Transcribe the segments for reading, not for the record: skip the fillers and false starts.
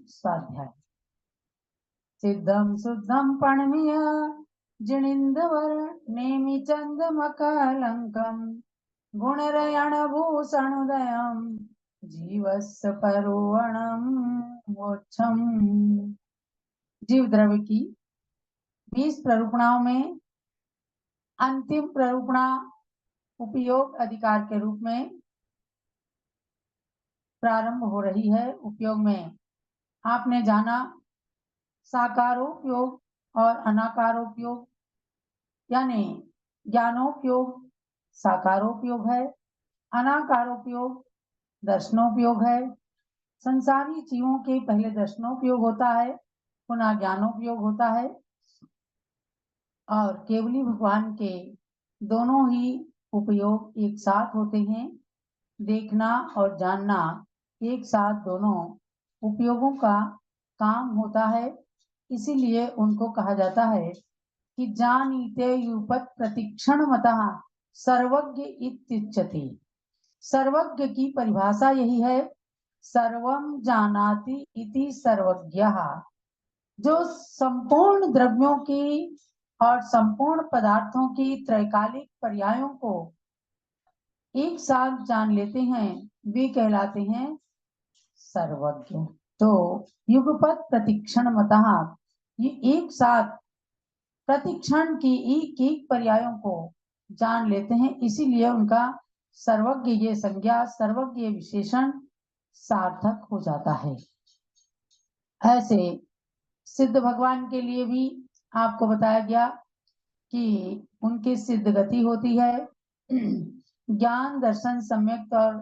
स्वाध्याय। सिद्धं शुद्धं प्रणम्य जिनिंदवर नेमि चंदमकलंकं गुणरयणभूषणोदयं जीवस्य परोवणं मोक्षम। जीव द्रव्य की 20 प्ररूपणाओं में अंतिम प्ररूपणा उपयोग अधिकार के रूप में प्रारंभ हो रही है। उपयोग में आपने जाना साकारोपयोग और अनाकारोपयोग, यानी ज्ञानोपयोग साकारोपयोग है, अनाकारोपयोग दर्शनोपयोग है। संसारी जीवों के पहले दर्शनोपयोग होता है, पुनः ज्ञानोपयोग होता है, और केवली भगवान के दोनों ही उपयोग एक साथ होते हैं। देखना और जानना एक साथ दोनों उपयोगों का काम होता है। इसीलिए उनको कहा जाता है कि जानीते युपत प्रतिक्षण मतः सर्वज्ञ इत्युच्यते। सर्वज्ञ की परिभाषा यही है, सर्वं जानाति इति सर्वज्ञः। जो संपूर्ण द्रव्यों की और संपूर्ण पदार्थों की त्रैकालिक पर्यायों को एक साथ जान लेते हैं, वे कहलाते हैं सर्वज्ञ। तो युगपत प्रतिक्षण मतः, ये एक साथ प्रतिक्षण की एक एक पर्यायों को जान लेते हैं, इसीलिए उनका सर्वज्ञ ये संज्ञा, सर्वज्ञ ये विशेषण सार्थक हो जाता है। ऐसे सिद्ध भगवान के लिए भी आपको बताया गया कि उनकी सिद्ध गति होती है। ज्ञान दर्शन सम्यक और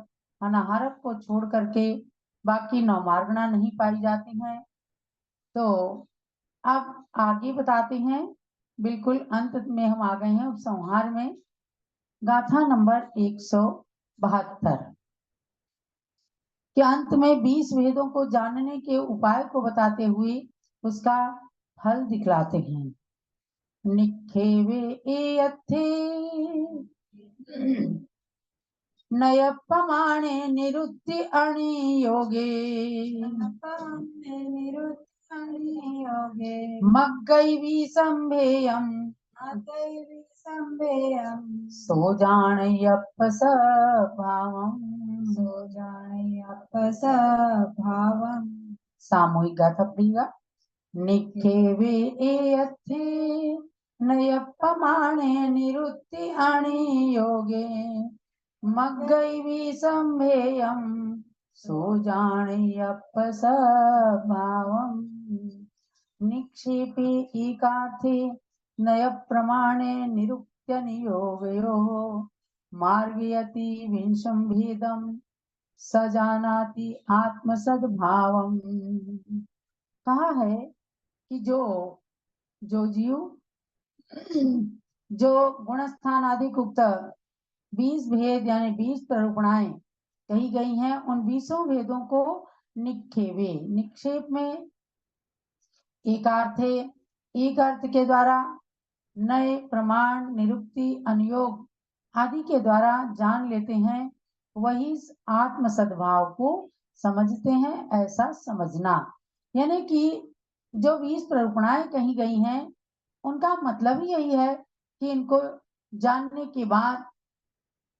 अनाहारक को छोड़ करके बाकी 9 मार्गना नहीं पाई जाती हैं। तो अब आगे बताते हैं, बिल्कुल अंत में हम आ गए हैं उपसंहार में। गाथा नंबर 172 के अंत में 20 वेदों को जानने के उपाय को बताते हुए उसका फल दिखलाते हैं। निखेवे एयथे नयपमाणे निरुक्ति अणियोगे मग्गैवी संभेयम् सो जाणयप्प भावम्। सामूहिक गाथा पढ़िएगा। निखेवे एयथे नयपमाणे निरुक्ति अणियोगे मग्गैवी संभेयम् सो जाणयप्प भावम्। निक्षेपे एकार्थे नय प्रमाणे निरुक्त्य नियोगयोः मार्गयति विंशं भेदं स जानाति आत्मसद्भावम्। कहा है कि जो जीव जो गुणस्थान आदि उक्त 20 भेद यानी 20 प्ररूपणाएं कही गई हैं, उन 20 भेदों को निक्षेपे, निक्षेप में एक अर्थ के द्वारा, नए प्रमाण निरुक्ति अनुयोग आदि के द्वारा जान लेते हैं, वही आत्म सद्भाव को समझते हैं। ऐसा समझना यानी कि जो 20 प्ररूपणाएं कही गई हैं, उनका मतलब ही यही है कि इनको जानने के बाद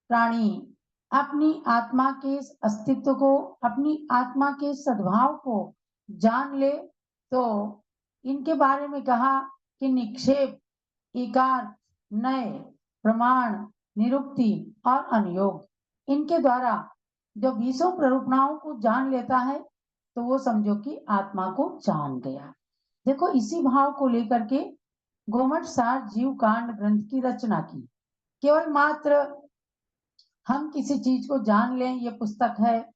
प्राणी अपनी आत्मा के अस्तित्व को, अपनी आत्मा के सद्भाव को जान ले। तो इनके बारे में कहा कि निक्षेप, एकार्थ, नय, प्रमाण, निरुक्ति और अनुयोग, इनके द्वारा जो 20 प्ररूपणाओं को जान लेता है, तो वो समझो कि आत्मा को जान गया। देखो, इसी भाव को लेकर के गोमठ सार जीव कांड ग्रंथ की रचना की। केवल मात्र हम किसी चीज को जान लें, ये पुस्तक है,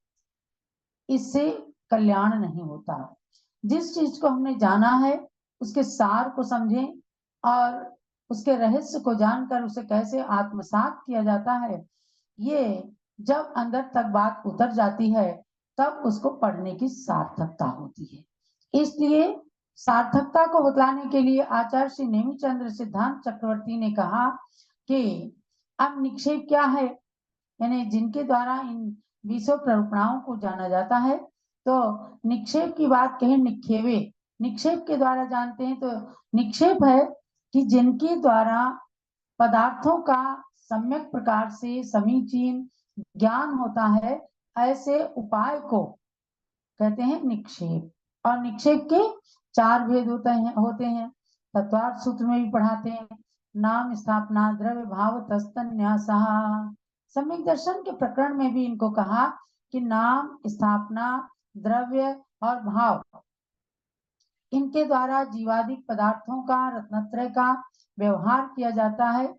इससे कल्याण नहीं होता। जिस चीज को हमने जाना है, उसके सार को समझें और उसके रहस्य को जानकर उसे कैसे आत्मसात किया जाता है, ये जब अंदर तक बात उतर जाती है, तब उसको पढ़ने की सार्थकता होती है। इसलिए सार्थकता को बतलाने के लिए आचार्य श्री नेमिचंद्र सिद्धांत चक्रवर्ती ने कहा कि अब निक्षेप क्या है, यानी जिनके द्वारा इन 20 प्ररूपणाओं को जाना जाता है, तो निक्षेप की बात कहें, निक्षेपे, निक्षेप के द्वारा जानते हैं तो निक्षेप है कि जिनके द्वारा पदार्थों का सम्यक प्रकार से समीचीन ज्ञान होता है, ऐसे उपाय को कहते हैं निक्षेप। और निक्षेप के 4 भेद होते हैं। तत्वार्थ सूत्र में भी पढ़ाते हैं। नाम स्थापना, द्रव्य भाव तस्तन्यासः। सम्यक दर्शन के प्रकरण में भी इनको कहा कि नाम स्थापना, द्रव्य और भाव, इनके द्वारा जीवादिक पदार्थों का, रत्नत्रय का व्यवहार किया जाता है,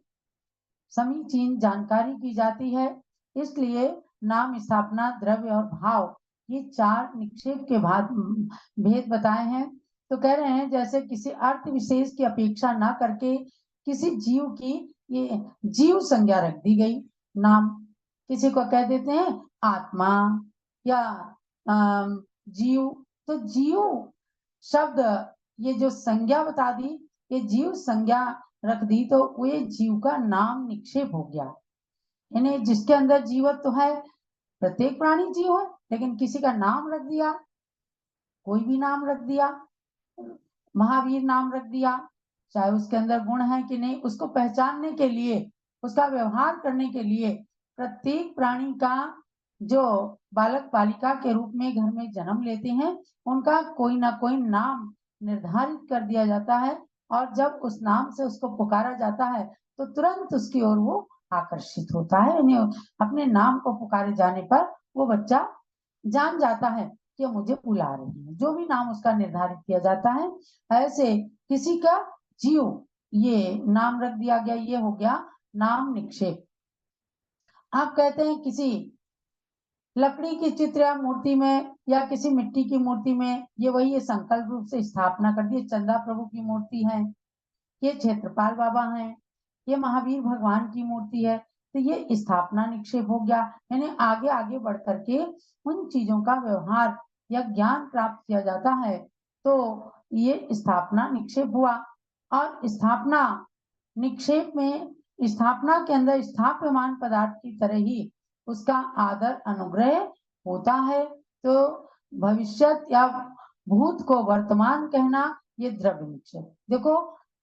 समीचीन जानकारी की जाती है। इसलिए नाम स्थापना, द्रव्य और भाव, ये 4 निक्षेप के भेद बताए हैं। तो कह रहे हैं जैसे किसी अर्थ विशेष की अपेक्षा ना करके किसी जीव की ये जीव संज्ञा रख दी गई। नाम किसी को कह देते हैं आत्मा या जीव, तो जीव शब्द, ये जो संज्ञा बता दी, ये जीव संज्ञा रख दी, तो वो जीव का नाम निक्षेप हो गया। यानी जिसके अंदर जीवत्व तो है, प्रत्येक प्राणी जीव है, लेकिन किसी का नाम रख दिया, कोई भी नाम रख दिया, महावीर नाम रख दिया, चाहे उसके अंदर गुण है कि नहीं, उसको पहचानने के लिए, उसका व्यवहार करने के लिए प्रत्येक प्राणी का जो बालक बालिका के रूप में घर में जन्म लेते हैं, उनका कोई ना कोई नाम निर्धारित कर दिया जाता है। और जब उस नाम से उसको पुकारा जाता है तो तुरंत उसकी ओर वो आकर्षित होता है। यानी अपने नाम को पुकारे जाने पर वो बच्चा जान जाता है कि मुझे बुला रही है, जो भी नाम उसका निर्धारित किया जाता है। ऐसे किसी का जीव, ये नाम रख दिया गया, ये हो गया नाम निक्षेप। आप कहते हैं किसी लकड़ी की चित्र या मूर्ति में या किसी मिट्टी की मूर्ति में, ये वही ये संकल्प रूप से स्थापना कर दी। चंदा प्रभु की मूर्ति है, ये क्षेत्रपाल बाबा हैं, ये महावीर भगवान की मूर्ति है, तो ये स्थापना निक्षेप हो गया। यानी आगे आगे बढ़ करके उन चीजों का व्यवहार या ज्ञान प्राप्त किया जाता है, तो ये स्थापना निक्षेप हुआ। और स्थापना निक्षेप में, स्थापना के अंदर स्थाप्यमान पदार्थ की तरह ही उसका आदर अनुग्रह होता है। तो भविष्यत या भूत को वर्तमान कहना, ये द्रव्य निक्षेप। देखो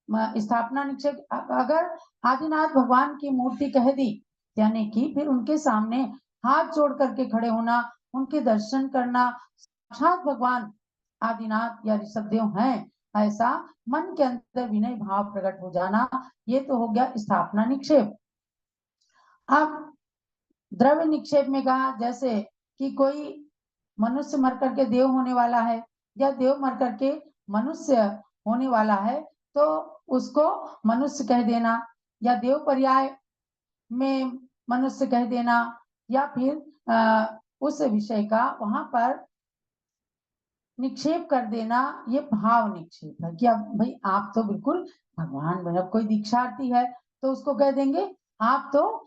स्थापना निक्षेप, अगर आदिनाथ भगवान की मूर्ति कह दी, यानी कि फिर उनके सामने हाथ जोड़ करके खड़े होना, उनके दर्शन करना, साक्षात भगवान आदिनाथ या ऋषभदेव हैं, ऐसा मन के अंदर विनय भाव प्रकट हो जाना, ये तो हो गया स्थापना निक्षेप। अब द्रव्य निक्षेप में कहा जैसे कि कोई मनुष्य मर करके देव होने वाला है, या देव मर करके मनुष्य होने वाला है, तो उसको मनुष्य कह देना, या देव पर्याय में मनुष्य कह देना, या फिर उस विषय का वहां पर निक्षेप कर देना, ये भाव निक्षेप है। कि अब भाई आप तो बिल्कुल भगवान, मतलब कोई दीक्षार्थी है तो उसको कह देंगे आप तो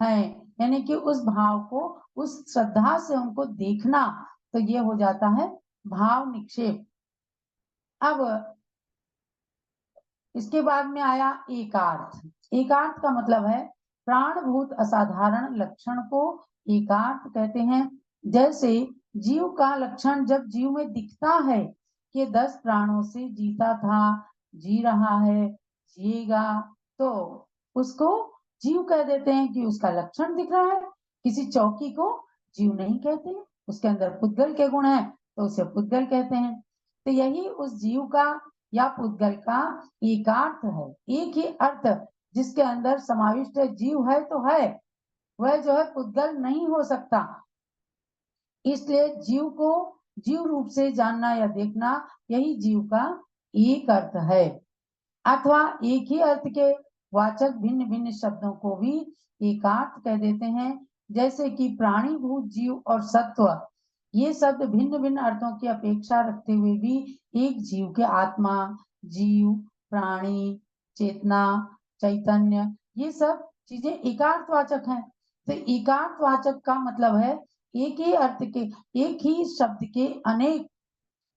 है, यानी कि उस भाव को, उस श्रद्धा से उनको देखना, तो ये हो जाता है भाव निक्षेप। अब इसके बाद में आया एकार्थ। एकार्थ का मतलब है प्राणभूत असाधारण लक्षण को एकार्थ कहते हैं। जैसे जीव का लक्षण जब जीव में दिखता है कि 10 प्राणों से जीता था, जी रहा है, जिएगा, तो उसको जीव कह देते हैं कि उसका लक्षण दिख रहा है। किसी चौकी को जीव नहीं कहते, उसके अंदर पुद्गल के गुण है तो उसे पुद्गल कहते हैं। तो यही उस जीव का या पुद्गल का एकार्थ है, एक ही अर्थ जिसके अंदर समाविष्ट है। जीव है तो है, वह जो है पुद्गल नहीं हो सकता। इसलिए जीव को जीव रूप से जानना या देखना, यही जीव का एक अर्थ है। अथवा एक ही अर्थ के वाचक भिन्न भिन्न शब्दों को भी एकार्थ कह देते हैं। जैसे कि प्राणी, भूत, जीव और सत्व, ये शब्द भिन्न भिन्न अर्थों की अपेक्षा रखते हुए भी एक जीव के आत्मा, जीव, प्राणी, चेतना, चैतन्य, ये सब चीजें एकार्थवाचक हैं। तो एकार्थवाचक का मतलब है एक ही अर्थ के, एक ही शब्द के अनेक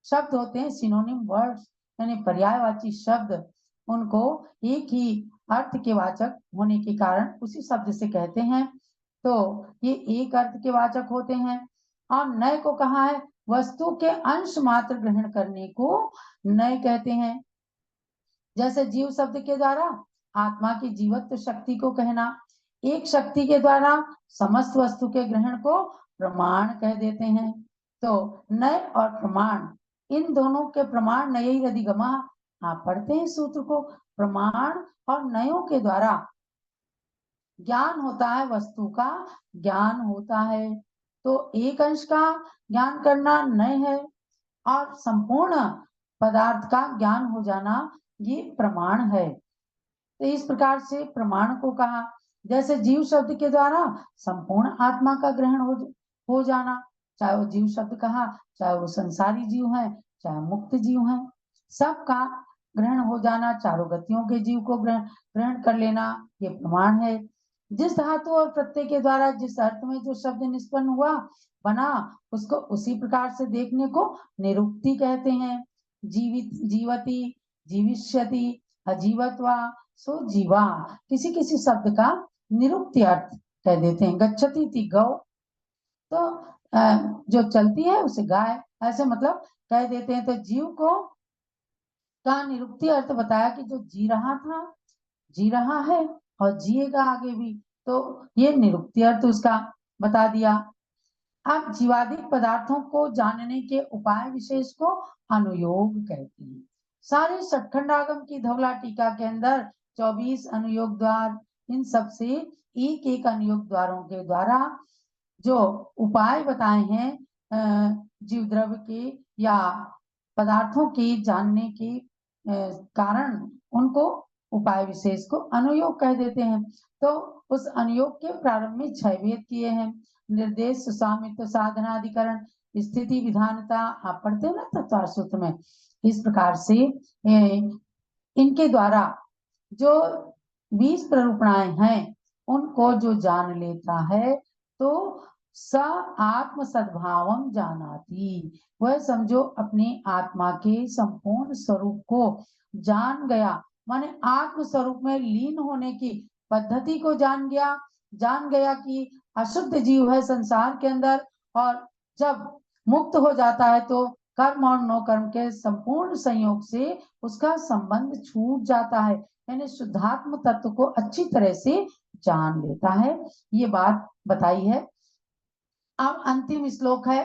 शब्द होते हैं, सिनोनिम वर्ड्स, यानी पर्यायवाची शब्द, उनको एक ही अर्थ के वाचक होने के कारण उसी शब्द से कहते हैं। तो ये एक अर्थ के वाचक होते हैं। और नय को कहा है वस्तु के अंश मात्र ग्रहण करने को नय कहते हैं। जैसे जीव शब्द के द्वारा आत्मा की जीवत्व शक्ति को कहना, एक शक्ति के द्वारा समस्त वस्तु के ग्रहण को प्रमाण कह देते हैं। तो नय और प्रमाण, इन दोनों के प्रमाण नय अधिगमा, आप पढ़ते हैं सूत्र को, प्रमाण और नयों के द्वारा ज्ञान होता है, वस्तु का ज्ञान होता है। तो एक अंश का ज्ञान करना नय है और संपूर्ण पदार्थ का ज्ञान हो जाना ये प्रमाण है। तो इस प्रकार से प्रमाण को कहा। जैसे जीव शब्द के द्वारा संपूर्ण आत्मा का ग्रहण हो जाना, चाहे वो जीव शब्द कहा, चाहे वो संसारी जीव है, चाहे मुक्त जीव है, सबका ग्रहण हो जाना, चारों गतियों के जीव को ग्रहण कर लेना, ये प्रमाण है। जिस धातु और प्रत्यय के द्वारा जिस अर्थ में जो शब्द निष्पन्न हुआ बना, उसको उसी प्रकार से देखने को निरुक्ति कहते हैं। जीवित, जीवती, जीविष्यति, अजीवत्वा, सो जीवा, किसी किसी शब्द का निरुक्ति अर्थ कह देते हैं। गच्छति थी गौ, तो जो चलती है उसे गाय, ऐसे मतलब कह देते हैं। तो जीव को का निरुक्ति अर्थ बताया कि जो जी रहा था, जी रहा है और जिएगा आगे भी, तो ये निरुक्ति अर्थ उसका बता दिया। अब जीवादिक पदार्थों को जानने के उपाय विशेष को अनुयोग कहते हैं। सारे सतखंडागम की धवला टीका के अंदर 24 अनुयोग द्वार, इन सब से एक एक अनुयोग द्वारों के द्वारा जो उपाय बताए हैं जीव द्रव्य के या पदार्थों के जानने के कारण, उनको उपाय विशेष को अनुयोग कह देते हैं। तो उस अनुयोग के प्रारंभ में 6 भेद किए हैं। निर्देश, सुसामित्व, साधनाधिकरण, स्थिति, विधानता, आप पढ़ते हैं ना तत्वार सूत्र में। इस प्रकार से इनके द्वारा जो 20 प्ररूपणाएं हैं, उनको जो जान लेता है तो स आत्म सद्भावम जानाति, वह समझो अपने आत्मा के संपूर्ण स्वरूप को जान गया, माने आत्म स्वरूप में लीन होने की पद्धति को जान गया कि अशुद्ध जीव है संसार के अंदर, और जब मुक्त हो जाता है तो कर्म और नो कर्म के संपूर्ण संयोग से उसका संबंध छूट जाता है, यानी शुद्धात्म तत्व को अच्छी तरह से जान लेता है। ये बात बताई है। अब अंतिम श्लोक है,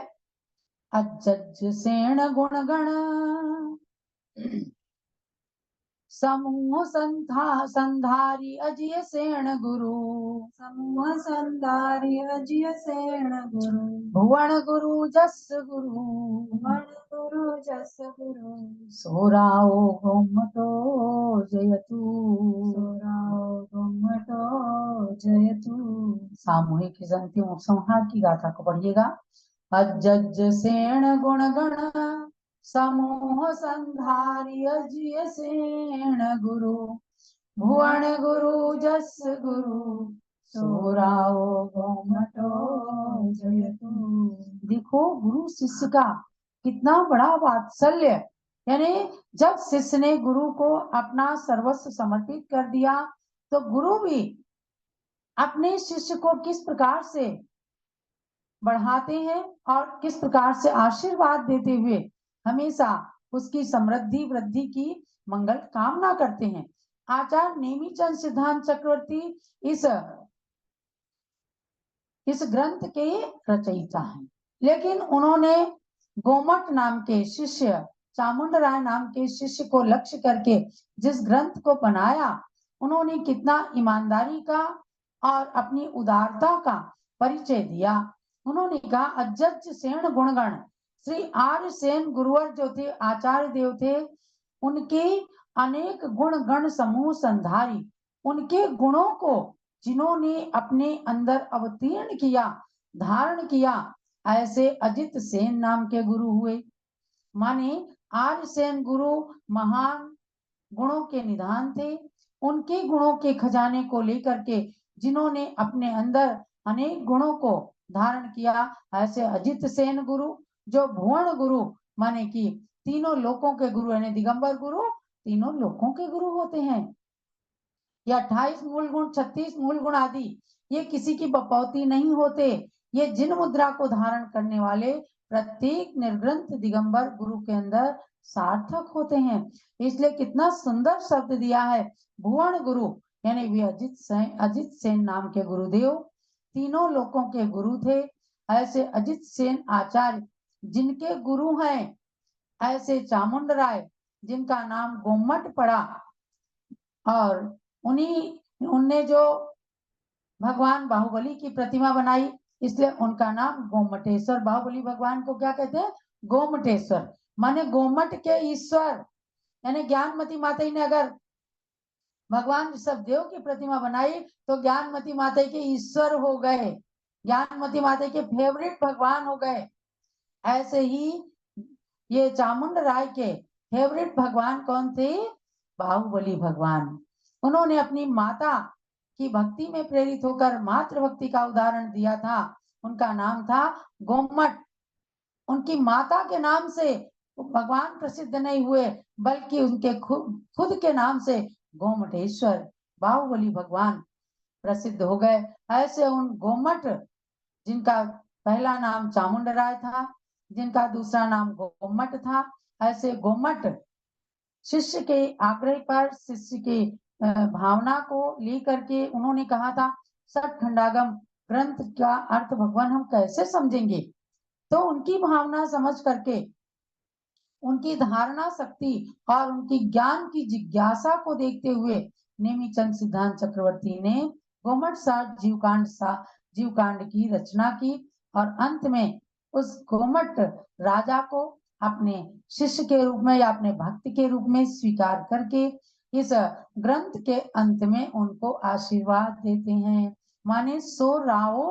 अजज्ज सेण गुणगण समूह संधारी अजिय सेण गुरु, समूह संधारी अजिय सेण गुरु, भुवन गुरु जस गुरु, भुवन गुरु जस गुरु, सोराओ गोमतो जयतु, सोराओ गोमतो जयतु। सामूहिक अंतिम उपसंहार की गाथा को पढ़िएगा। अजज्ज सेण गुणगण समूह संधारी अजिय सेण गुरु, भुवन गुरु जस गुरु, सोराओ गोमतो जयतु। देखो गुरु शिष्य का कितना बड़ा वात्सल्य, यानी जब शिष्य ने गुरु को अपना सर्वस्व समर्पित कर दिया, तो गुरु भी अपने शिष्य को किस प्रकार से बढ़ाते हैं और किस प्रकार से आशीर्वाद देते हुए हमेशा उसकी समृद्धि वृद्धि की मंगल कामना करते हैं। आचार्य नेमीचंद सिद्धांत चक्रवर्ती इस ग्रंथ के रचयिता हैं, लेकिन उन्होंने गोमट नाम के शिष्य, चामुंड राय नाम के शिष्य को लक्ष्य करके जिस ग्रंथ को बनाया, उन्होंने कितना ईमानदारी का और अपनी उदारता का परिचय दिया। उन्होंने कहा अजज्ज सेण गुणगण, श्री आर्य सेन गुरुवर जो थे, आचार्य देव थे, उनके अनेक गुण गण समूह संधारी, उनके गुणों को जिन्होंने अपने अंदर अवतीर्ण किया, धारण किया, ऐसे अजित सेन नाम के गुरु हुए। माने आर्य सेन गुरु महान गुणों के निधान थे। उनके गुणों के खजाने को लेकर के जिन्होंने अपने अंदर अनेक गुणों को धारण किया, ऐसे अजित सेन गुरु, जो भुवन गुरु माने कि तीनों लोकों के गुरु, यानी दिगंबर गुरु तीनों लोकों के गुरु होते हैं। ये 28 मूल गुण, 36 मूल गुण आदि ये किसी की बपौती नहीं होते, ये जिन मुद्रा को धारण करने वाले प्रत्येक निर्ग्रंथ दिगंबर गुरु के अंदर सार्थक होते हैं। इसलिए कितना सुंदर शब्द दिया है, भुवन गुरु, यानी वे अजित सेन नाम के गुरुदेव तीनों लोकों के गुरु थे। ऐसे अजित सेन आचार्य जिनके गुरु हैं, ऐसे चामुंड राय जिनका नाम गोमट पड़ा, और उनने जो भगवान बाहुबली की प्रतिमा बनाई, इसलिए उनका नाम गोमटेश्वर। बाहुबली भगवान को क्या कहते हैं? गोमटेश्वर, माने गोमट के ईश्वर। यानी ज्ञानमती माता ने अगर भगवान ऋषभदेव की प्रतिमा बनाई तो ज्ञानमती माता के ईश्वर हो गए, ज्ञानमती माता के फेवरेट भगवान हो गए। ऐसे ही ये चामुंड राय के फेवरेट भगवान कौन थे? बाहुबली भगवान। उन्होंने अपनी माता की भक्ति में प्रेरित होकर मातृ भक्ति का उदाहरण दिया था। उनका नाम था गोमट। उनकी माता के नाम से भगवान प्रसिद्ध नहीं हुए, बल्कि उनके खुद के नाम से गोमटेश्वर बाहुबली भगवान प्रसिद्ध हो गए। ऐसे उन गोमट, जिनका पहला नाम चामुंड राय था, जिनका दूसरा नाम गोमट था, ऐसे गोमट शिष्य के आग्रह पर, शिष्य की भावना को लेकर के उन्होंने कहा था, सठ खंडागम ग्रंथ का अर्थ भगवान हम कैसे समझेंगे? तो उनकी भावना समझ करके, उनकी धारणा शक्ति और उनकी ज्ञान की जिज्ञासा को देखते हुए नेमीचंद सिद्धांत चक्रवर्ती ने गोमट साठ जीवकांड की रचना की, और अंत में उस गोमट राजा को अपने शिष्य के रूप में या अपने भक्त के रूप में स्वीकार करके इस ग्रंथ के अंत में उनको आशीर्वाद देते हैं। माने सो राओ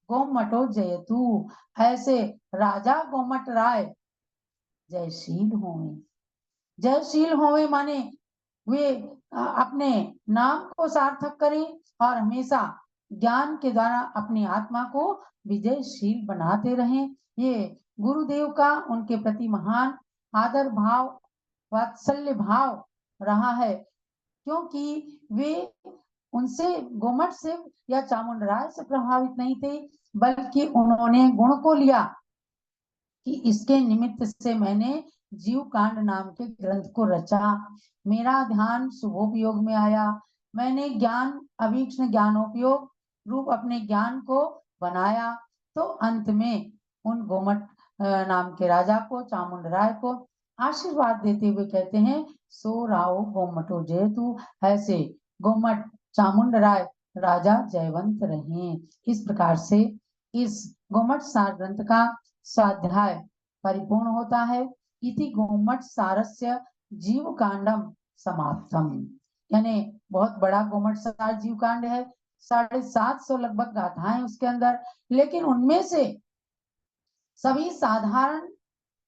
गोमटो जयतु, ऐसे राजा गोमट राय जयशील होवे। जयशील होवे माने वे अपने नाम को सार्थक करें और हमेशा ज्ञान के द्वारा अपनी आत्मा को विजयशील बनाते रहें। ये गुरुदेव का उनके प्रति महान आदर भाव, वात्सल्य भाव रहा है, क्योंकि वे उनसे, गोमट से या चामुंड राय से प्रभावित नहीं थे, बल्कि उन्होंने गुण को लिया कि इसके निमित्त से मैंने जीव कांड नाम के ग्रंथ को रचा, मेरा ध्यान शुभोपयोग में आया, मैंने ज्ञान अभीक्ष्ण ज्ञानोपयोग रूप अपने ज्ञान को बनाया। तो अंत में उन गोमट नाम के राजा को, चामुंड राय को आशीर्वाद देते हुए कहते हैं, सो राव गोमटो जयतु, ऐसे गोमट चामुंड राय राजा जयवंत रहे। इस प्रकार से इस गोमट सार ग्रंथ का स्वाध्याय परिपूर्ण होता है। इति गोमट सारस्य जीव कांडम समाप्तम, यानी बहुत बड़ा गोमट सार जीव कांड है, 750 लगभग गाथाएं उसके अंदर, लेकिन उनमें से सभी साधारण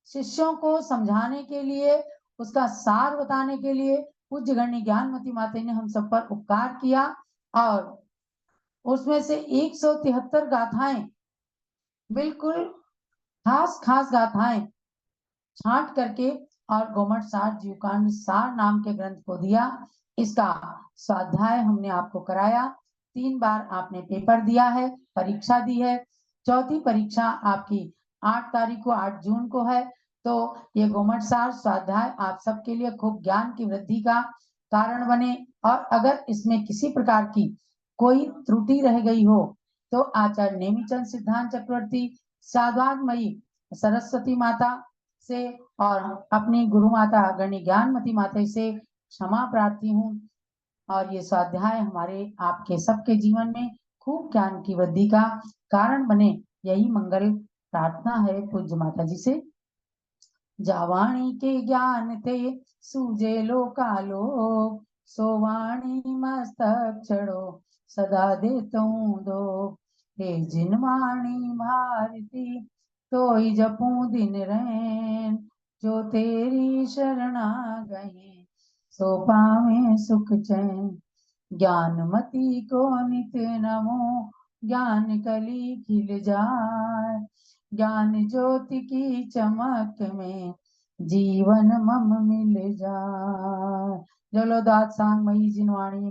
शिष्यों को समझाने के लिए, उसका सार बताने के लिए पूज्य गण्य ज्ञानमती माता ने हम सब पर उपकार किया, और उसमें से 173 गाथाएं बिल्कुल खास गाथाएं छांट करके और गोमट सार जीवकांड सार नाम के ग्रंथ को दिया। इसका स्वाध्याय हमने आपको कराया, 3 बार आपने पेपर दिया है, परीक्षा दी है। चौथी परीक्षा आपकी 8 तारीख को, 8 जून को है। तो ये गोमट सार स्वाध्याय आप सबके लिए खूब ज्ञान की वृद्धि का कारण बने, और अगर इसमें किसी प्रकार की कोई त्रुटि रह गई हो तो आचार्य नेमीचंद सिद्धांत चक्रवर्ती, साद्वादमयी सरस्वती माता से और अपनी गुरु माता गण्य ज्ञानमती माता से क्षमा प्रार्थी हूँ, और ये स्वाध्याय हमारे आपके सबके जीवन में खूब ज्ञान की वृद्धि का कारण बने, यही मंगल प्रार्थना है पूज्य माता जी से। जावाणी के ज्ञान ते सूजे लोकालोक, सोवाणी मस्तक चढ़ो सदा देतों दो, हे जिनवाणी भारती तोई जपूं दिन रैन, जो तेरी शरणा गए सो पावे सुख चैन, ज्ञानमती को नित नमो, ज्ञान कली खिल जाए, ज्ञान ज्योति की चमक में जीवन मम मिल जाए। जलो दात सांग मई जिनवाणी